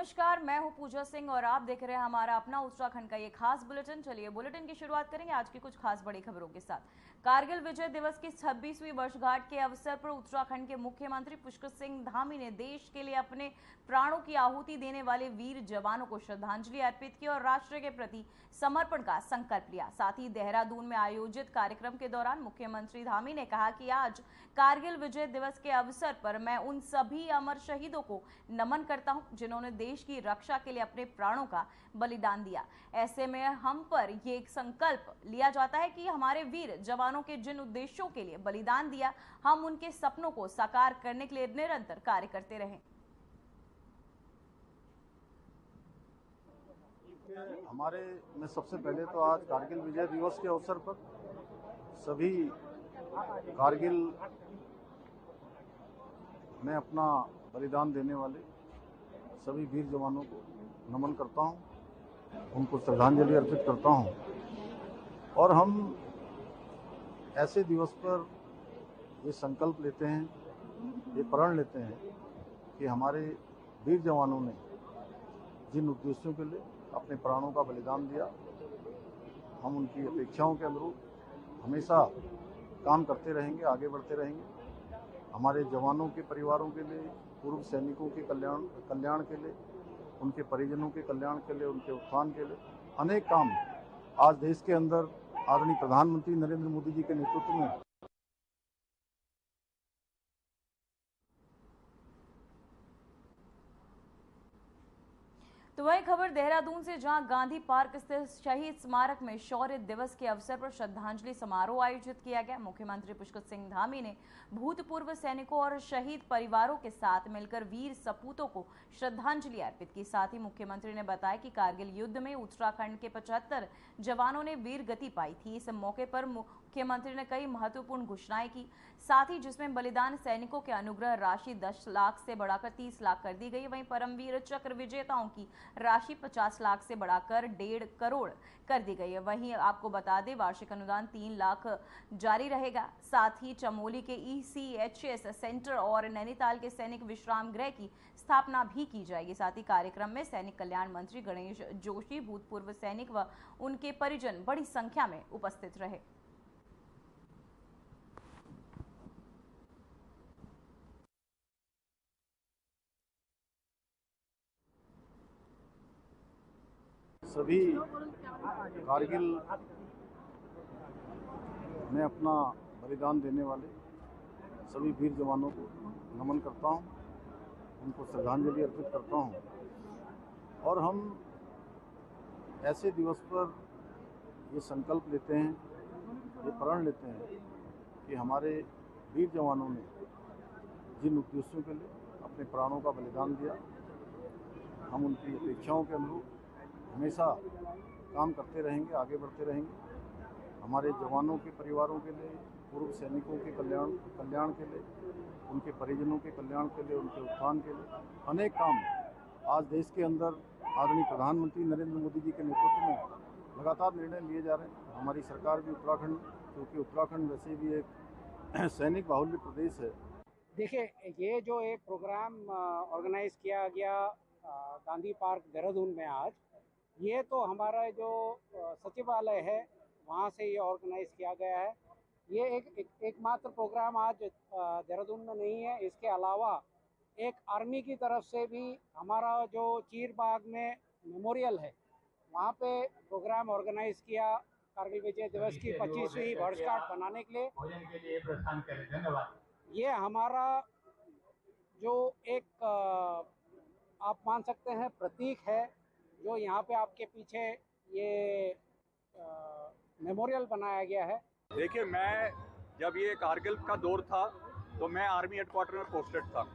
नमस्कार, मैं हूं पूजा सिंह और आप देख रहे हैं हमारा अपना उत्तराखंड का ये खास बुलेटिन। चलिए बुलेटिन की शुरुआत करेंगे आज की कुछ खास बड़ी खबरों के साथ। कारगिल विजय दिवस की 26वीं वर्षगांठ के अवसर पर उत्तराखंड के मुख्यमंत्री पुष्कर सिंह धामी ने देश के लिए अपने प्राणों की आहुति देने वाले वीर जवानों को श्रद्धांजलि अर्पित की और राष्ट्र के प्रति समर्पण का संकल्प लिया। साथ ही देहरादून में आयोजित कार्यक्रम के दौरान मुख्यमंत्री धामी ने कहा कि आज कारगिल विजय दिवस के अवसर पर मैं उन सभी अमर शहीदों को नमन करता हूं जिन्होंने देश की रक्षा के लिए अपने प्राणों का बलिदान दिया। ऐसे में हम पर ये एक संकल्प लिया जाता है कि हमारे वीर जवानों के जिन उद्देश्यों के लिए बलिदान दिया, हम उनके सपनों को साकार करने के लिए निरंतर कार्य करते रहें। हमारे में सबसे पहले तो आज कारगिल विजय दिवस के अवसर पर सभी कारगिल में अपना बलिदान देने वाले सभी वीर जवानों को नमन करता हूं, उनको श्रद्धांजलि अर्पित करता हूं। और हम ऐसे दिवस पर ये संकल्प लेते हैं, ये प्रण लेते हैं कि हमारे वीर जवानों ने जिन उद्देश्यों के लिए अपने प्राणों का बलिदान दिया, हम उनकी अपेक्षाओं के अनुरूप हमेशा काम करते रहेंगे, आगे बढ़ते रहेंगे। हमारे जवानों के परिवारों के लिए, पूर्व सैनिकों के कल्याण के लिए, उनके परिजनों के कल्याण के लिए, उनके उत्थान के लिए अनेक काम आज देश के अंदर आदरणीय प्रधानमंत्री नरेंद्र मोदी जी के नेतृत्व में तो वही खबर देहरादून से, जहां गांधी पार्क स्थित शहीद स्मारक में शौर्य दिवस के अवसर पर श्रद्धांजलि समारोह आयोजित किया गया। मुख्यमंत्री पुष्कर सिंह धामी ने भूतपूर्व सैनिकों और शहीद परिवारों के साथ मिलकर वीर सपूतों को श्रद्धांजलि अर्पित की। साथ ही मुख्यमंत्री ने बताया कि कारगिल युद्ध में उत्तराखंड के 75 जवानों ने वीर गति पाई थी। इस मौके पर मुख्यमंत्री ने कई महत्वपूर्ण घोषणाएं की, साथ ही जिसमें बलिदान सैनिकों के अनुग्रह राशि 10 लाख से बढ़ाकर 30 लाख कर दी गई। वहीं परमवीर चक्र विजेताओं की राशि 50 लाख से बढ़ाकर 1.5 करोड़ कर दी गई है। वहीं आपको बता दें, वार्षिक अनुदान 3 लाख जारी रहेगा। साथ ही चमोली के ECHS सेंटर और नैनीताल के सैनिक विश्राम गृह की स्थापना भी की जाएगी। साथ ही कार्यक्रम में सैनिक कल्याण मंत्री गणेश जोशी, भूतपूर्व सैनिक व उनके परिजन बड़ी संख्या में उपस्थित रहे। सभी कारगिल में अपना बलिदान देने वाले सभी वीर जवानों को नमन करता हूं, उनको श्रद्धांजलि अर्पित करता हूं। और हम ऐसे दिवस पर ये संकल्प लेते हैं, ये प्रण लेते हैं कि हमारे वीर जवानों ने जिन उद्देश्यों के लिए अपने प्राणों का बलिदान दिया, हम उनकी अपेक्षाओं के अनुरूप हमेशा काम करते रहेंगे, आगे बढ़ते रहेंगे। हमारे जवानों के परिवारों के लिए, पूर्व सैनिकों के कल्याण के लिए, उनके परिजनों के कल्याण के लिए, उनके उत्थान के लिए अनेक काम आज देश के अंदर आदरणीय प्रधानमंत्री नरेंद्र मोदी जी के नेतृत्व में लगातार निर्णय लिए जा रहे हैं। हमारी सरकार भी उत्तराखंड, क्योंकि उत्तराखंड वैसे भी एक सैनिक बाहुल्य प्रदेश है। देखिए, ये जो एक प्रोग्राम ऑर्गेनाइज किया गया गांधी पार्क देहरादून में आज, ये तो हमारा जो सचिवालय है वहाँ से ये ऑर्गेनाइज किया गया है। ये एकमात्र प्रोग्राम आज देहरादून में नहीं है। इसके अलावा एक आर्मी की तरफ से भी हमारा जो चीरबाग में मेमोरियल है, वहाँ पे प्रोग्राम ऑर्गेनाइज किया कारगिल विजय दिवस की 25वीं वर्षगांठ बनाने के लिए। ये हमारा जो एक आप मान सकते हैं प्रतीक है, जो यहाँ पे आपके पीछे ये मेमोरियल बनाया गया है। देखिए, मैं जब ये कारगिल का दौर था तो मैं आर्मी हेडक्वार्टर में पोस्टेड था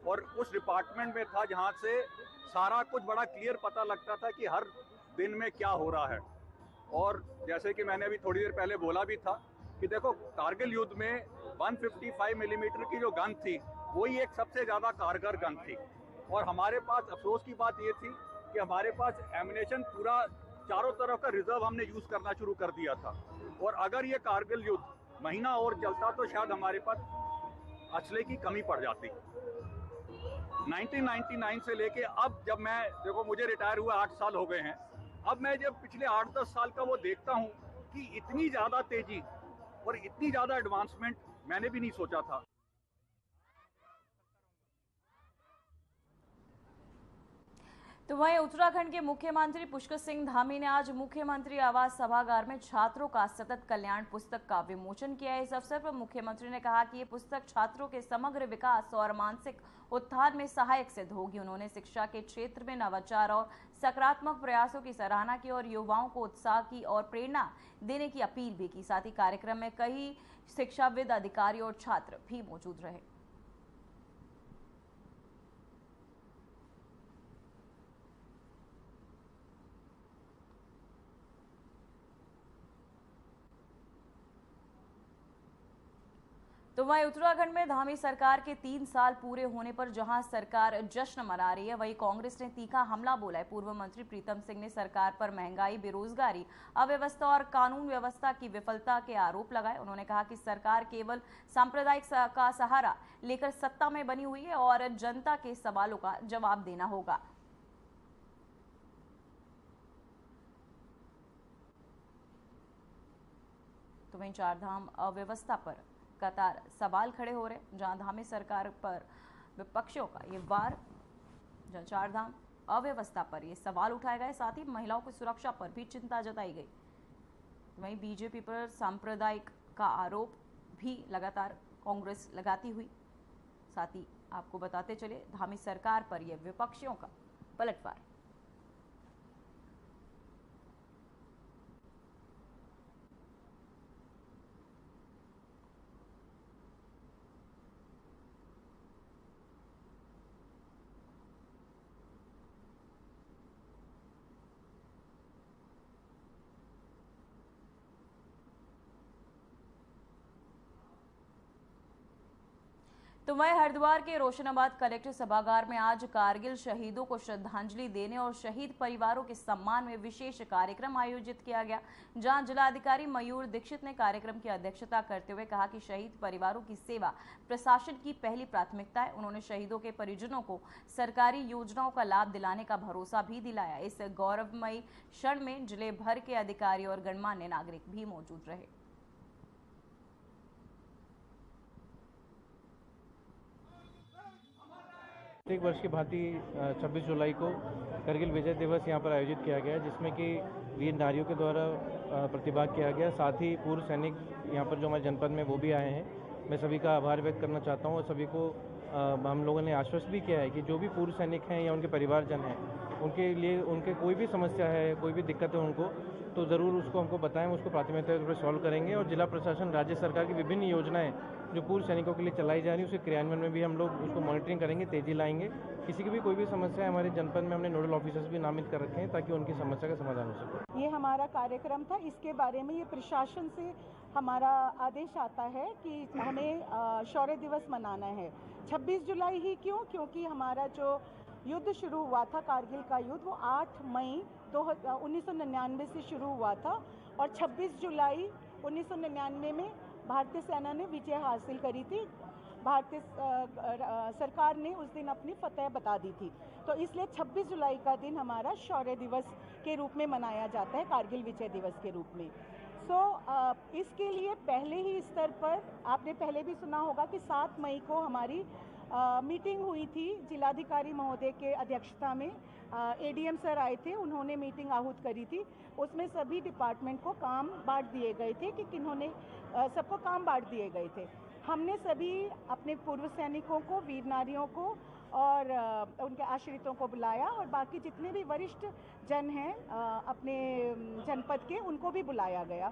और उस डिपार्टमेंट में था जहाँ से सारा कुछ बड़ा क्लियर पता लगता था कि हर दिन में क्या हो रहा है। और जैसे कि मैंने अभी थोड़ी देर पहले बोला भी था कि देखो, कारगिल युद्ध में 155 मिलीमीटर की जो गन थी, वही एक सबसे ज़्यादा कारगर गन थी। और हमारे पास अफसोस की बात ये थी कि हमारे पास एमिनेशन पूरा चारों तरफ का रिजर्व हमने यूज करना शुरू कर दिया था। और अगर ये कारगिल युद्ध महीना और चलता तो शायद हमारे पास असले की कमी पड़ जाती। 1999 से लेके अब जब मैं देखो मुझे रिटायर हुआ 8 साल हो गए हैं, अब मैं जब पिछले 8-10 साल का वो देखता हूँ कि इतनी ज़्यादा तेजी और इतनी ज़्यादा एडवांसमेंट मैंने भी नहीं सोचा था। तो वहीं उत्तराखंड के मुख्यमंत्री पुष्कर सिंह धामी ने आज मुख्यमंत्री आवास सभागार में छात्रों का सतत कल्याण पुस्तक का विमोचन किया। इस अवसर पर मुख्यमंत्री ने कहा कि ये पुस्तक छात्रों के समग्र विकास और मानसिक उत्थान में सहायक सिद्ध होगी। उन्होंने शिक्षा के क्षेत्र में नवाचार और सकारात्मक प्रयासों की सराहना की और युवाओं को उत्साह की और प्रेरणा देने की अपील भी की। साथ ही कार्यक्रम में कई शिक्षाविद, अधिकारी और छात्र भी मौजूद रहे। तो वहीं उत्तराखंड में धामी सरकार के 3 साल पूरे होने पर जहां सरकार जश्न मना रही है, वहीं कांग्रेस ने तीखा हमला बोला है। पूर्व मंत्री प्रीतम सिंह ने सरकार पर महंगाई, बेरोजगारी, अव्यवस्था और कानून व्यवस्था की विफलता के आरोप लगाए। उन्होंने कहा कि सरकार केवल सांप्रदायिक का सहारा लेकर सत्ता में बनी हुई है और जनता के सवालों का जवाब देना होगा। तो वहीं चारधाम अव्यवस्था पर लगातार सवाल खड़े हो रहे, जहां धामी सरकार पर विपक्षियों का ये वार, जहां चारधाम अव्यवस्था पर ये सवाल उठाए गए, साथ ही महिलाओं की सुरक्षा पर भी चिंता जताई गई। वहीं बीजेपी पर सांप्रदायिक का आरोप भी लगातार कांग्रेस लगाती हुई। साथ ही आपको बताते चले धामी सरकार पर यह विपक्षियों का पलटवार। तो वहीं हरिद्वार के रोशनाबाद कलेक्टर सभागार में आज कारगिल शहीदों को श्रद्धांजलि देने और शहीद परिवारों के सम्मान में विशेष कार्यक्रम आयोजित किया गया, जहां जिलाधिकारी मयूर दीक्षित ने कार्यक्रम की अध्यक्षता करते हुए कहा कि शहीद परिवारों की सेवा प्रशासन की पहली प्राथमिकता है। उन्होंने शहीदों के परिजनों को सरकारी योजनाओं का लाभ दिलाने का भरोसा भी दिलाया। इस गौरवमयी क्षण में जिले भर के अधिकारी और गणमान्य नागरिक भी मौजूद रहे। प्रत्येक वर्ष की भांति 26 जुलाई को करगिल विजय दिवस यहाँ पर आयोजित किया गया, जिसमें कि वीर नारियों के द्वारा प्रतिभाग किया गया। साथ ही पूर्व सैनिक यहाँ पर जो हमारे जनपद में वो भी आए हैं। मैं सभी का आभार व्यक्त करना चाहता हूँ और सभी को हम लोगों ने आश्वस्त भी किया है कि जो भी पूर्व सैनिक हैं या उनके परिवारजन हैं, उनके लिए उनके कोई भी समस्या है, कोई भी दिक्कत है उनको, तो ज़रूर उसको हमको बताएं, उसको प्राथमिकता के रूप में सॉल्व करेंगे। और जिला प्रशासन, राज्य सरकार की विभिन्न योजनाएं जो पूर्व सैनिकों के लिए चलाई जा रही है, उसके क्रियान्वयन में भी हम लोग उसको मॉनिटरिंग करेंगे, तेजी लाएंगे। किसी की भी कोई भी समस्या है, हमारे जनपद में हमने नोडल ऑफिसर्स भी नामित कर रखे हैं ताकि उनकी समस्या का समाधान हो सके। ये हमारा कार्यक्रम था, इसके बारे में ये प्रशासन से हमारा आदेश आता है कि हमें शौर्य दिवस मनाना है। 26 जुलाई ही क्यों? क्योंकि हमारा जो युद्ध शुरू हुआ था, कारगिल का युद्ध, वो 8 मई 1999 से शुरू हुआ था और 26 जुलाई 1999 में भारतीय सेना ने विजय हासिल करी थी। भारतीय सरकार ने उस दिन अपनी फतह बता दी थी, तो इसलिए 26 जुलाई का दिन हमारा शौर्य दिवस के रूप में मनाया जाता है, कारगिल विजय दिवस के रूप में। इसके लिए पहले ही स्तर पर आपने पहले भी सुना होगा कि 7 मई को हमारी मीटिंग हुई थी जिलाधिकारी महोदय के अध्यक्षता में। एडीएम सर आए थे, उन्होंने मीटिंग आहूत करी थी। उसमें सभी डिपार्टमेंट को काम बांट दिए गए थे कि किन्होंने सबको काम बांट दिए गए थे। हमने सभी अपने पूर्व सैनिकों को, वीर नारियों को और उनके आश्रितों को बुलाया और बाकी जितने भी वरिष्ठ जन हैं अपने जनपद के, उनको भी बुलाया गया।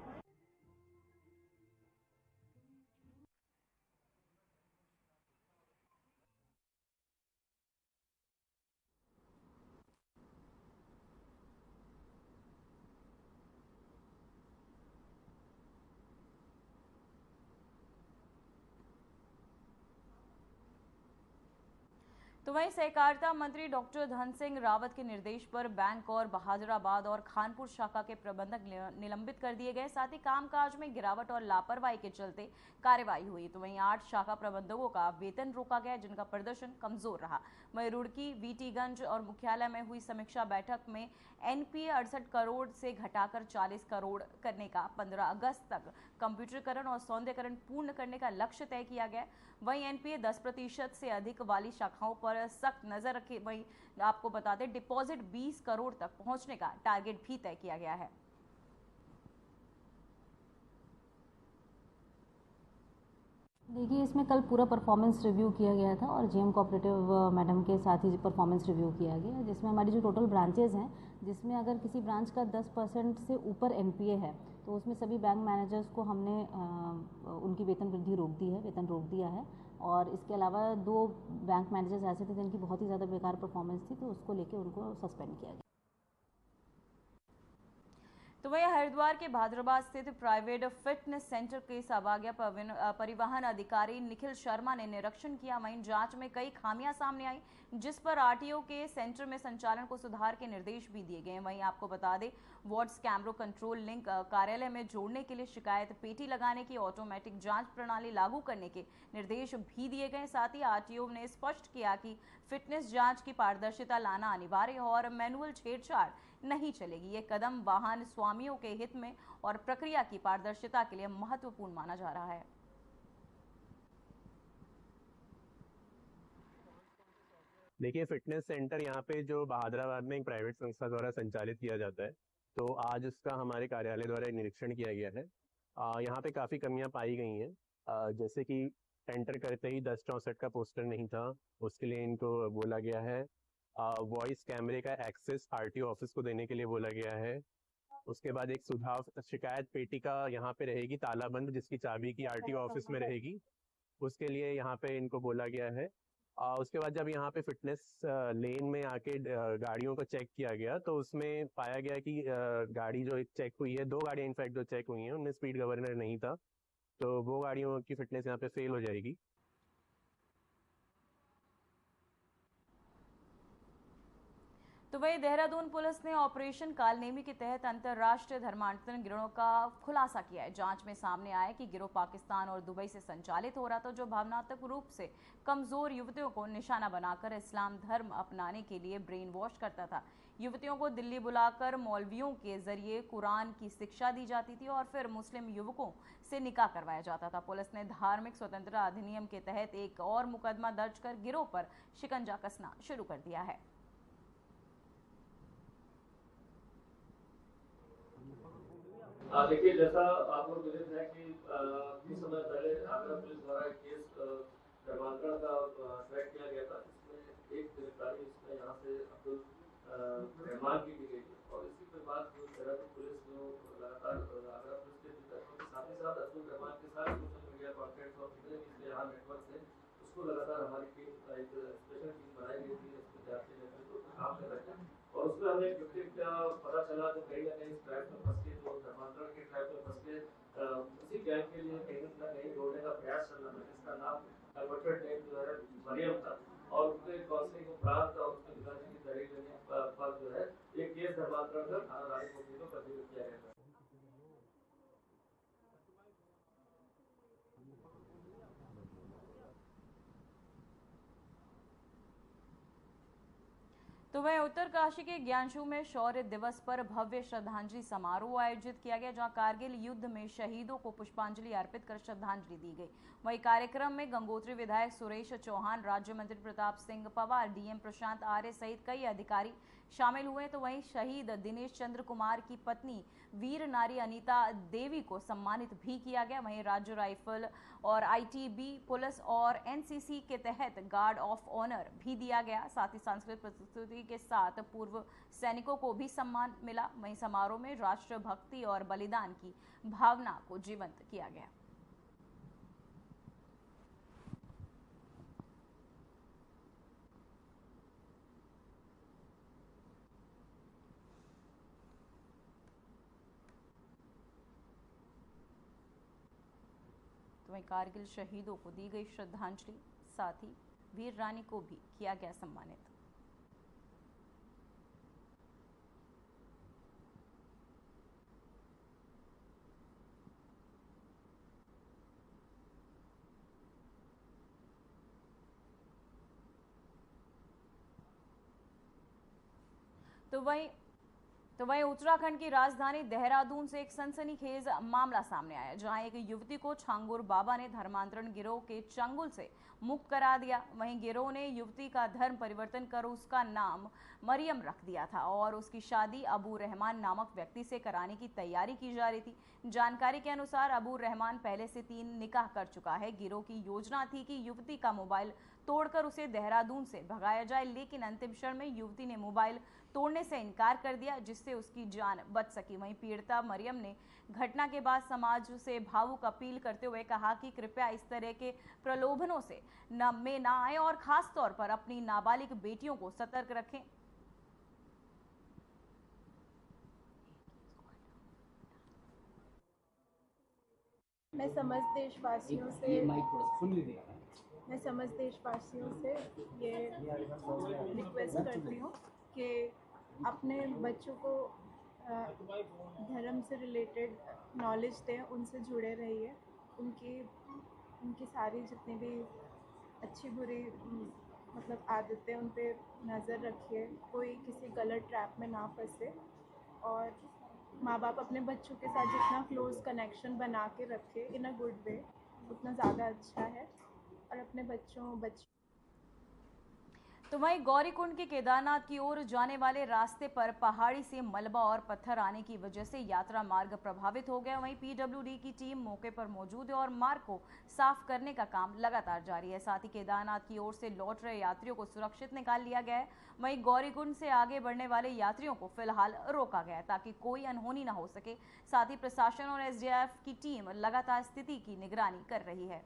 तो वहीं सहकारिता मंत्री डॉक्टर धन सिंह रावत के निर्देश पर बैंक और बहादुराबाद और खानपुर शाखा के प्रबंधक निलंबित कर दिए गए। साथ ही कामकाज में गिरावट और लापरवाही के चलते कार्रवाई हुई। तो वहीं 8 शाखा प्रबंधकों का वेतन रोका गया, जिनका प्रदर्शन कमजोर रहा। वहीं रुड़की, वीटीगंज और मुख्यालय में हुई समीक्षा बैठक में एनपीए 68 करोड़ से घटाकर 40 करोड़ करने का 15 अगस्त तक कंप्यूटरीकरण और सौंदर्यकरण पूर्ण करने का लक्ष्य तय किया गया। वहीं एनपीए 10% से अधिक वाली शाखाओं पर सख्त नजर रखी। वहीं आपको बता दें, डिपॉजिट 20 करोड़ तक पहुंचने का टारगेट भी तय किया गया है। देखिए, इसमें कल पूरा परफॉर्मेंस रिव्यू किया गया था और जेएम कोऑपरेटिव मैडम के साथ ही परफॉर्मेंस रिव्यू किया गया, जिसमें हमारी जो टोटल ब्रांचेज़ हैं, जिसमें अगर किसी ब्रांच का 10% से ऊपर एनपीए है तो उसमें सभी बैंक मैनेजर्स को हमने उनकी वेतन वृद्धि रोक दी है, वेतन रोक दिया है। और इसके अलावा 2 बैंक मैनेजर्स ऐसे थे जिनकी बहुत ही ज़्यादा बेकार परफॉर्मेंस थी, तो उसको लेके उनको सस्पेंड किया गया। तो वहीं हरिद्वार के भादराबाद स्थित प्राइवेट फिटनेस सेंटर के सौभाग्य परिवहन अधिकारी निखिल शर्मा ने निरीक्षण किया। वहीं जांच में कई खामियां सामने आई, जिस पर आरटीओ के सेंटर में संचालन को सुधार के निर्देश भी दिए गए। वहीं आपको बता दें, वार्ड्स कैमरा कंट्रोल लिंक कार्यालय में जोड़ने के लिए शिकायत पेटी लगाने की ऑटोमेटिक जांच प्रणाली लागू करने के निर्देश भी दिए गए। साथ ही आरटीओ ने स्पष्ट किया कि फिटनेस जांच की पारदर्शिता लाना अनिवार्य है और मैनुअल छेड़छाड़ नहीं चलेगी। ये कदम वाहन स्वामियों के हित में और प्रक्रिया की पारदर्शिता के लिए महत्वपूर्ण माना जा रहा है। देखिए, फिटनेस सेंटर यहाँ पे जो बहादुराबाद में एक प्राइवेट संस्था द्वारा संचालित किया जाता है, तो आज उसका हमारे कार्यालय द्वारा एक निरीक्षण किया गया है। यहाँ पे काफ़ी कमियां पाई गई हैं, जैसे कि एंटर करते ही 1064 का पोस्टर नहीं था, उसके लिए इनको बोला गया है। वॉइस कैमरे का एक्सेस आरटीओ ऑफिस को देने के लिए बोला गया है। उसके बाद एक सुझाव शिकायत पेटी का यहाँ पे रहेगी तालाबंद, जिसकी चाबी की आरटीओ ऑफिस में रहेगी, उसके लिए यहाँ पे इनको बोला गया है। उसके बाद जब यहाँ पे फिटनेस लेन में आके गाड़ियों को चेक किया गया, तो उसमें पाया गया कि गाड़ी जो चेक हुई है, 2 गाड़ियाँ इनफैक्ट जो चेक हुई हैं, उनमें स्पीड गवर्नर नहीं था, तो वो गाड़ियों की फिटनेस यहाँ पे फेल हो जाएगी। तो वहीं देहरादून पुलिस ने ऑपरेशन कालनेमी के तहत अंतर्राष्ट्रीय धर्मांतरण गिरोह का खुलासा किया है। जांच में सामने आया कि गिरोह पाकिस्तान और दुबई से संचालित हो रहा था, जो भावनात्मक रूप से कमजोर युवतियों को निशाना बनाकर इस्लाम धर्म अपनाने के लिए ब्रेन वॉश करता था। युवतियों को दिल्ली बुलाकर मौलवियों के जरिए कुरान की शिक्षा दी जाती थी और फिर मुस्लिम युवकों से निकाह करवाया जाता था। पुलिस ने धार्मिक स्वतंत्रता अधिनियम के तहत एक और मुकदमा दर्ज कर गिरोह पर शिकंजा कसना शुरू कर दिया है। देखिए, जैसा आप लोग विदित है कि कुछ समय पहले आगरा पुलिस द्वारा एक केस धर्मांतरण का ट्रैक किया गया था, जिसमें एक गिरफ्तारी इसमें यहाँ से अब्दुल रहमान की गई थी। और इसी के बाद देहरादून पुलिस जो लगातार आगरा पुलिस के तत्वों के साथ ही साथ अब्दुल रहमान के सारे सोशल मीडिया कॉन्टैक्ट्स और जितने भी इसके यहाँ नेटवर्क थे, उसको लगातार हमारी टीम एक स्पेशल टीम बनाई गई थी, उसमें जांच नेतृत्व काम कर रहे थे। और उसमें हमें एक व्यक्ति का पता चला जो कहीं ना कहीं इस ट्रैप में फंस के, जो धर्मांतरण के ट्रैप में फंस के उसी गैंग के लिए कहीं ना कहीं जोड़ने का प्रयास चल रहा था, जिसका नाम अल्बर्ट नेम जो है मरियम था। और उसके काउंसलिंग उपरांत और उसके पिताजी की दलील देने पर जो है एक केस धर्मांतरण कर थाना रानी मुफ्ती को पंजीकृत किया गया था। तो वह उत्तरकाशी के ज्ञानशू में शौर्य दिवस पर भव्य श्रद्धांजलि समारोह आयोजित किया गया, जहां कारगिल युद्ध में शहीदों को पुष्पांजलि अर्पित कर श्रद्धांजलि दी गई। वहीं कार्यक्रम में गंगोत्री विधायक सुरेश चौहान, राज्य मंत्री प्रताप सिंह पवार, डीएम प्रशांत आर्य सहित कई अधिकारी शामिल हुए। तो वहीं शहीद दिनेश चंद्र कुमार की पत्नी वीर नारी अनीता देवी को सम्मानित भी किया गया। वहीं राज्य राइफल और आईटीबी पुलिस और एनसीसी के तहत गार्ड ऑफ ऑनर भी दिया गया। साथ ही सांस्कृतिक प्रस्तुति के साथ पूर्व सैनिकों को भी सम्मान मिला। वहीं समारोह में राष्ट्रभक्ति और बलिदान की भावना को जीवंत किया गया। वहीं कारगिल शहीदों को दी गई श्रद्धांजलि, साथ ही वीर रानी को भी किया गया सम्मानित। तो वहीं उत्तराखंड की राजधानी देहरादून से एक सनसनीखेज मामला सामने आया, जहां एक युवती को छांगुर बाबा ने धर्मांतरण गिरोह के चंगुल से मुक्त करा दिया। वहीं गिरोह ने युवती का धर्म परिवर्तन कर उसका नाम मरियम रख दिया था और उसकी शादी अबू रहमान नामक व्यक्ति से कराने की तैयारी की जा रही थी। जानकारी के अनुसार अबू रहमान पहले से 3 निकाह कर चुका है। गिरोह की योजना थी कि युवती का मोबाइल तोड़कर उसे देहरादून से भगाया जाए, लेकिन अंतिम क्षण में युवती ने मोबाइल तोड़ने से इनकार कर दिया, जिससे उसकी जान बच सकी। वहीं पीड़िता मरियम ने घटना के बाद समाज से भावुक अपील करते हुए कहा कि कृपया इस तरह के प्रलोभनों से न आए और खास तौर पर अपनी नाबालिग बेटियों को सतर्क रखें। मैं समस्त देशवासियों से ये रिक्वेस्ट करती हूँ कि अपने बच्चों को धर्म से रिलेटेड नॉलेज दें, उनसे जुड़े रहिए, उनकी सारी जितनी भी अच्छी बुरी मतलब आदतें उन पे नज़र रखिए, कोई किसी गलत ट्रैप में ना फंसे और माँ बाप अपने बच्चों के साथ जितना क्लोज कनेक्शन बना के रखे इन अ गुड वे उतना ज़्यादा अच्छा है और अपने बच्चों तो वहीं गौरीकुंड के केदारनाथ की ओर जाने वाले रास्ते पर पहाड़ी से मलबा और पत्थर आने की वजह से यात्रा मार्ग प्रभावित हो गया। वहीं पीडब्ल्यूडी की टीम मौके पर मौजूद है और मार्ग को साफ करने का काम लगातार जारी है। साथ ही केदारनाथ की ओर से लौट रहे यात्रियों को सुरक्षित निकाल लिया गया है। वहीं गौरीकुंड से आगे बढ़ने वाले यात्रियों को फिलहाल रोका गया है ताकि कोई अनहोनी न हो सके। साथ ही प्रशासन और एसडीआरएफ की टीम लगातार स्थिति की निगरानी कर रही है।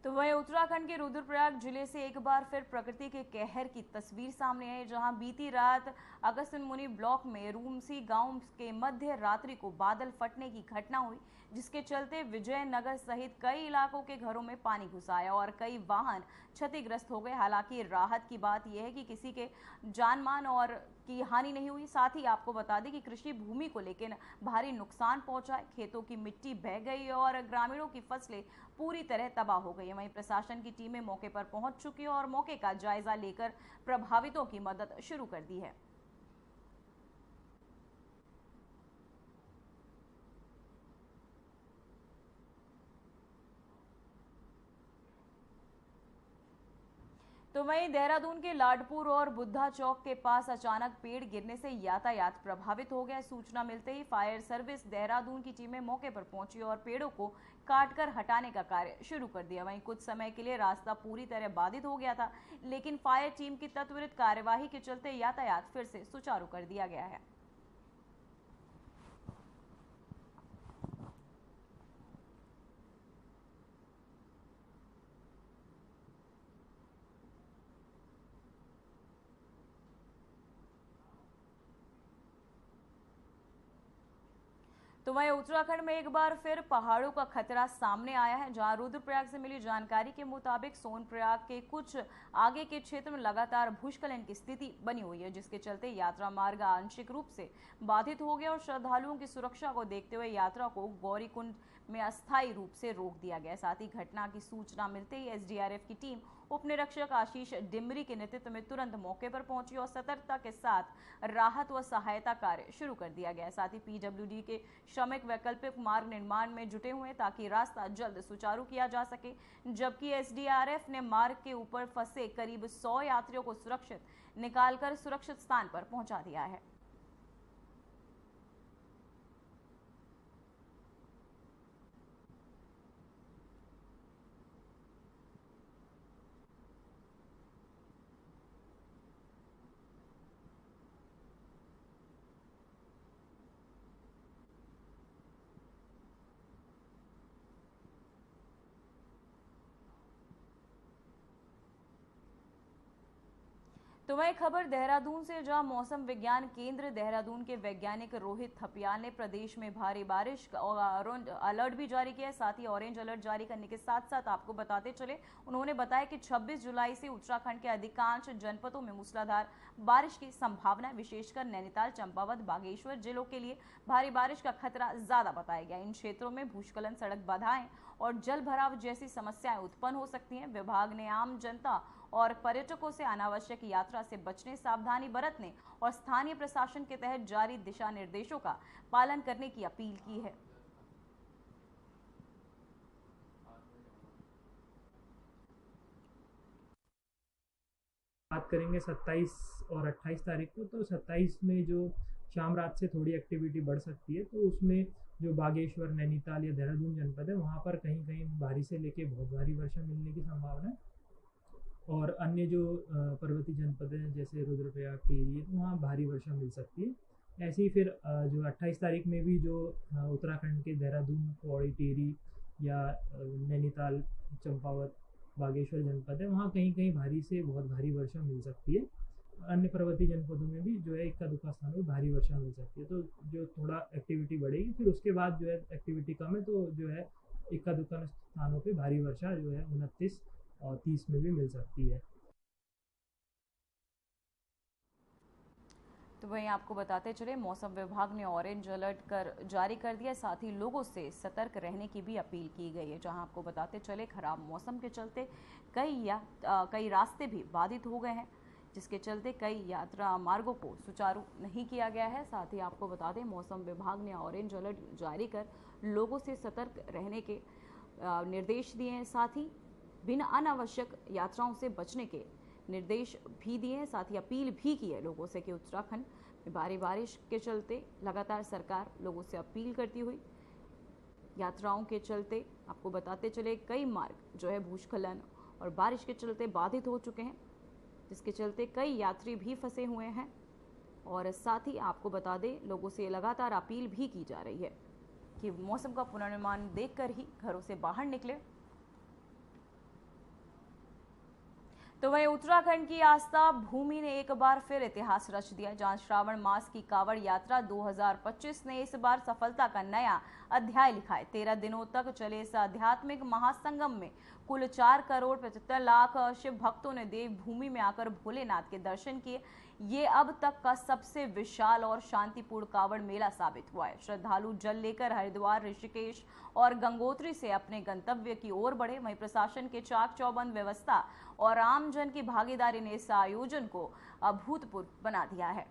तो वहीं उत्तराखंड के रुद्रप्रयाग जिले से एक बार फिर प्रकृति के कहर की तस्वीर सामने आई, जहां बीती रात अगस्त्यमुनि मुनि ब्लॉक में रूमसी गांव के मध्य रात्रि को बादल फटने की घटना हुई, जिसके चलते विजयनगर सहित कई इलाकों के घरों में पानी घुस आया और कई वाहन क्षतिग्रस्त हो गए। हालांकि राहत की बात यह है कि किसी के जानमाल और की हानि नहीं हुई। साथ ही आपको बता दें कि कृषि भूमि को लेकर भारी नुकसान पहुंचा है, खेतों की मिट्टी बह गई और ग्रामीणों की फसलें पूरी तरह तबाह हो गई है। वहीं प्रशासन की टीमें मौके पर पहुंच चुकी है और मौके का जायजा लेकर प्रभावितों की मदद शुरू कर दी है। तो वहीं देहरादून के लाडपुर और बुद्धा चौक के पास अचानक पेड़ गिरने से यातायात प्रभावित हो गया। सूचना मिलते ही फायर सर्विस देहरादून की टीमें मौके पर पहुंची और पेड़ों को काटकर हटाने का कार्य शुरू कर दिया। वहीं कुछ समय के लिए रास्ता पूरी तरह बाधित हो गया था, लेकिन फायर टीम की त्वरित कार्यवाही के चलते यातायात फिर से सुचारू कर दिया गया है। तो वहीं उत्तराखंड में एक बार फिर पहाड़ों का खतरा सामने आया है, जहां रुद्रप्रयाग से मिली जानकारी के मुताबिक सोनप्रयाग के कुछ आगे के क्षेत्र में लगातार भूस्खलन की स्थिति बनी हुई है, जिसके चलते यात्रा मार्ग आंशिक रूप से बाधित हो गया और श्रद्धालुओं की सुरक्षा को देखते हुए यात्रा को गौरीकुंड में अस्थायी रूप से रोक दिया गया। साथ ही घटना की सूचना मिलते ही एसडीआरएफ की टीम उपनिरीक्षक आशीष डिमरी के नेतृत्व में तुरंत मौके पर पहुंची और सतर्कता के साथ राहत व सहायता कार्य शुरू कर दिया गया। साथ ही पीडब्ल्यूडी के श्रमिक वैकल्पिक मार्ग निर्माण में जुटे हुए ताकि रास्ता जल्द सुचारू किया जा सके, जबकि एसडीआरएफ ने मार्ग के ऊपर फंसे करीब 100 यात्रियों को सुरक्षित निकालकर सुरक्षित स्थान पर पहुंचा दिया है। तो वही खबर देहरादून से, जहां मौसम विज्ञान केंद्र देहरादून के वैज्ञानिक रोहित थपियाल ने प्रदेश में भारी बारिश और ऑरेंज अलर्ट भी जारी किया है। साथ ही ऑरेंज अलर्ट जारी करने के साथ साथ आपको बताते चले, उन्होंने बताया कि 26 जुलाई से उत्तराखंड के अधिकांश जनपदों में मूसलाधार बारिश की संभावना है। विशेषकर नैनीताल, चंपावत, बागेश्वर जिलों के लिए भारी बारिश का खतरा ज्यादा बताया गया। इन क्षेत्रों में भूस्खलन, सड़क बाधाएं और जल भराव जैसी समस्याएं उत्पन्न हो सकती हैं। विभाग ने आम जनता और पर्यटकों से अनावश्यक यात्रा से बचने, सावधानी बरतने और स्थानीय प्रशासन के तहत जारी दिशा निर्देशों का पालन करने की अपील की है। बात करेंगे 27 और 28 तारीख को, तो 27 में जो शाम रात से थोड़ी एक्टिविटी बढ़ सकती है, तो उसमें जो बागेश्वर, नैनीताल या देहरादून जनपद है वहाँ पर कहीं कहीं भारी से लेके बहुत भारी वर्षा मिलने की संभावना है। और अन्य जो पर्वतीय जनपद हैं जैसे रुद्रप्रयाग, टिहरी, तो वहाँ भारी वर्षा मिल सकती है। ऐसे ही फिर जो 28 तारीख में भी जो उत्तराखंड के देहरादून, पौड़ी, टिहरी या नैनीताल, चंपावत, बागेश्वर जनपद है वहाँ कहीं कहीं भारी से बहुत भारी वर्षा मिल सकती है। अन्य पर्वतीय जनपदों में भी जो है इक्का दुक्का स्थानों में भारी वर्षा मिल सकती है। तो जो थोड़ा एक्टिविटी बढ़ेगी, फिर उसके बाद जो है एक्टिविटी कम है, तो जो है इक्का दुक्का स्थानों पे भारी वर्षा जो है 29 और 30 में भी मिल सकती है। तो वहीं आपको बताते चले, मौसम विभाग ने ऑरेंज अलर्ट जारी कर दिया। साथ ही लोगों से सतर्क रहने की भी अपील की गई है। जहां आपको बताते चले, खराब मौसम के चलते कई रास्ते भी बाधित हो गए हैं, जिसके चलते कई यात्रा मार्गों को सुचारू नहीं किया गया है। साथ ही आपको बता दें, मौसम विभाग ने ऑरेंज अलर्ट जारी कर लोगों से सतर्क रहने के निर्देश दिए हैं। साथ ही बिना अनावश्यक यात्राओं से बचने के निर्देश भी दिए हैं। साथ ही अपील भी की है लोगों से कि उत्तराखंड में भारी बारिश के चलते लगातार सरकार लोगों से अपील करती हुई यात्राओं के चलते, आपको बताते चले, कई मार्ग जो है भूस्खलन और बारिश के चलते बाधित हो चुके हैं, जिसके चलते कई यात्री भी फंसे हुए हैं। और साथ ही आपको बता दें, लोगों से लगातार अपील भी की जा रही है कि मौसम का पूर्वानुमान देखकर ही घरों से बाहर निकले। तो वहीं उत्तराखंड की आस्था भूमि ने एक बार फिर इतिहास रच दिया, जहां श्रावण मास की कावड़ यात्रा 2025 ने इस बार सफलता का नया अध्याय लिखा है। 13 दिनों तक चले इस आध्यात्मिक महासंगम में कुल 4 करोड़ 75 लाख शिव भक्तों ने देवभूमि में आकर भोलेनाथ के दर्शन किए। ये अब तक का सबसे विशाल और शांतिपूर्ण कावड़ मेला साबित हुआ है। श्रद्धालु जल लेकर हरिद्वार, ऋषिकेश और गंगोत्री से अपने गंतव्य की ओर बढ़े। वहीं प्रशासन के चाक चौबंद व्यवस्था और आमजन की भागीदारी ने इस आयोजन को अभूतपूर्व बना दिया है।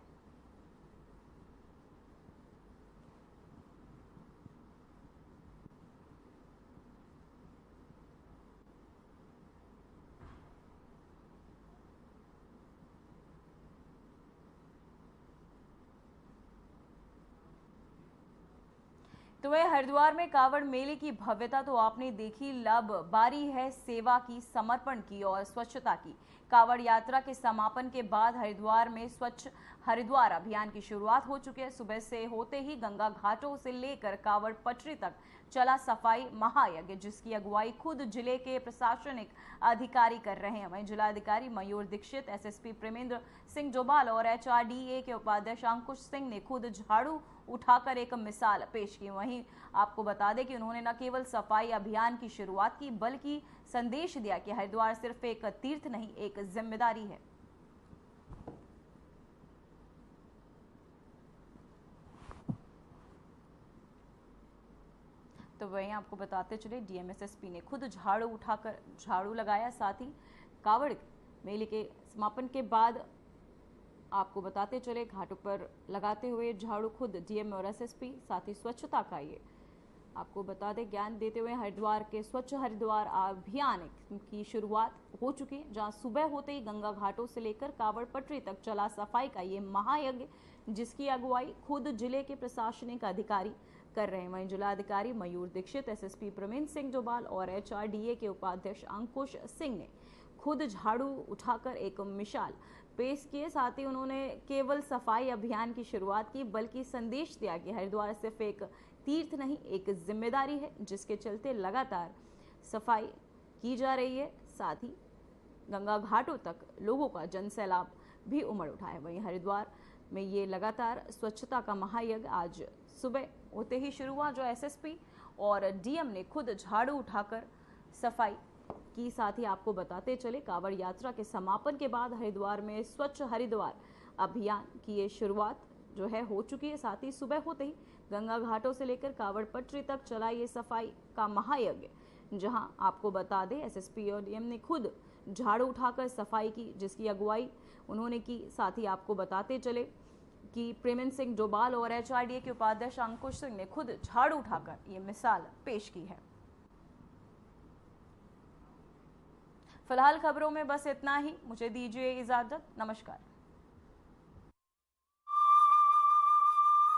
तो वह हरिद्वार में कावड़ मेले की भव्यता तो आपने देखी, लब बारी है सेवा की, समर्पण की और स्वच्छता की। कावड़ यात्रा के समापन के बाद हरिद्वार में स्वच्छ हरिद्वार अभियान की शुरुआत हो चुकी है। सुबह से होते ही गंगा घाटों से लेकर कावड़ पटरी तक चला सफाई महायज्ञ, जिसकी अगुवाई खुद जिले के प्रशासनिक अधिकारी कर रहे हैं। वहीं जिलाधिकारी मयूर दीक्षित, एसएसपी प्रेमेंद्र सिंह जोबाल और एचआरडीए के उपाध्यक्ष अंकुश सिंह ने खुद झाड़ू उठाकर एक मिसाल पेश की। वहीं आपको बता दें कि उन्होंने न केवल सफाई अभियान की शुरुआत की, बल्कि संदेश दिया कि हरिद्वार सिर्फ एक तीर्थ नहीं, एक जिम्मेदारी है। तो वहीं आपको बताते चले, डीएमएसएसपी ने खुद झाड़ू उठाकर झाड़ू लगाया। साथ ही कावड़ मेले के समापन के बाद आपको बताते चले, घाटों पर लगाते हुए झाड़ू खुद डीएम और एसएसपी, साथ ही स्वच्छता का ये आपको बता दें ज्ञान देते हुए हरिद्वार के स्वच्छ हरिद्वार अभियान की शुरुआत हो चुकी है, जहां सुबह होते ही गंगा घाटों से लेकर कावड़ पटरी तक चला सफाई का ये महायज्ञ, जिसकी अगुवाई खुद जिले के प्रशासनिक अधिकारी कर रहे हैं। वहीं जिलाधिकारी मयूर दीक्षित, एसएसपी प्रमेंद्र सिंह जोबाल और एचआरडीए के उपाध्यक्ष अंकुश सिंह ने खुद झाड़ू उठाकर एक मिसाल पेश किए। साथ ही उन्होंने केवल सफाई अभियान की शुरुआत की, बल्कि संदेश दिया कि हरिद्वार सिर्फ एक तीर्थ नहीं, एक जिम्मेदारी है, जिसके चलते लगातार सफाई की जा रही है। साथ ही गंगा घाटों तक लोगों का जनसैलाब भी उमड़ उठा है। वहीं हरिद्वार में ये लगातार स्वच्छता का महायज्ञ आज सुबह होते ही शुरू हुआ, जो एसएसपी और डीएम ने खुद झाड़ू उठाकर सफाई की। साथ ही आपको बताते चले, कांवड़ यात्रा के समापन के बाद हरिद्वार में स्वच्छ हरिद्वार अभियान की ये शुरुआत जो है हो चुकी है। साथ ही सुबह होते ही गंगा घाटों से लेकर कांवड़ पटरी तक चला ये सफाई का महायज्ञ, जहां आपको बता दें एसएसपी और डीएम ने खुद झाड़ू उठाकर सफाई की, जिसकी अगुवाई उन्होंने की। साथ ही आपको बताते चले कि प्रेमन सिंह डोभाल और एचआरडीए के उपाध्यक्ष अंकुश सिंह ने खुद झाड़ू उठाकर ये मिसाल पेश की है। फिलहाल खबरों में बस इतना ही, मुझे दीजिए इजाजत, नमस्कार।